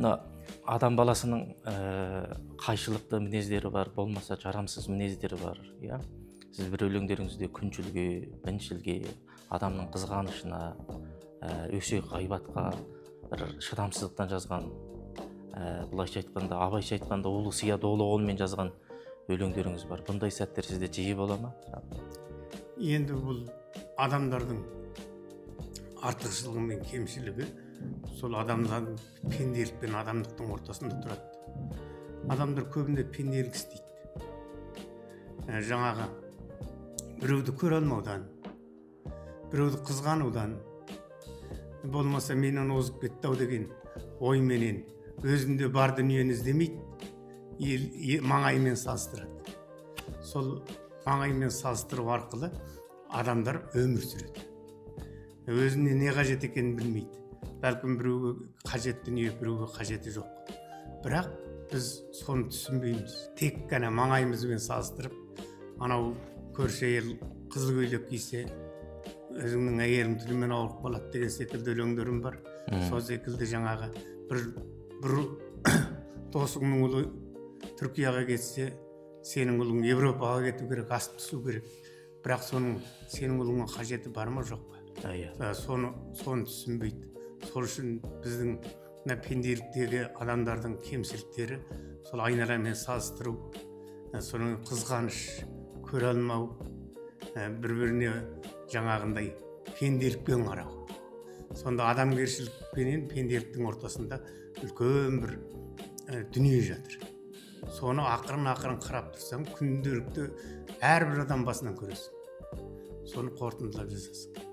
мына адам баласының кайшылыктуу мүнөздөрү бар, болмаса жарамсыз мүнөздөрү бар, иә. Сиз бир өлеңдеріңізде күнчүлгө, мынчилге, адамның кызганычына, өсек гайбатка, бир шыдамсыздыктан жазган, булайча айтканда, абайча айтканда улуу сыя доолуу кол менен жазган өлеңдеріңиз бар. Bunday сәттер сизде жиі бола ма? Енді бұл адамдардың артықшылығы мен кемшілігі сол адамдардың пенделік пен адамдықтың ортасында тұрады. Адамдар көбінде пенделік істейді. Жаңағы біреуді көре алмаудан, біреуді қызғанудан, болмаса менен озып кетті ау деген ойменен өзінде бар дүниені іздемейді, маңаймен салыстырады. Сол маңаймен салыстыру арқылы адамдар өмір сүреді. Өзіне не қажет екенін білмейді. Бәлкім біреуге қажет дүние, біреуге қажеті жоқ. Бірақ біз соны түсінбейміз. Тек қана маңайымызбен салыстырып, анау көрші әйел қызыл көйлек кисе, өзіңнің әйелің тілімен ауырып қалады деген секілді өлеңдерім бар. Сол секілді жаңағы бір досыңның ұлы Түркияға кетсе, сенің ұлың Европаға кету керек, асып түсу керек. Бірақ соның сенің ұлыңа қажеті бар ма жоқ па? Соны түсінбейді. Сол үшін біздің пенделіктегі адамдардың кемшіліктері сол айналамен салыстыру, соның қызғаныш, көре алмау, бір-біріне жаңағындай пенделікпен қарау. Сонда адамгершілік пенен пенделіктің ортасында үлкен бір дүние жатыр. Соны ақырын қарап тұрсаң, күнделікті әрбір адам басынан көресің. Соны қорытындылап жасасың.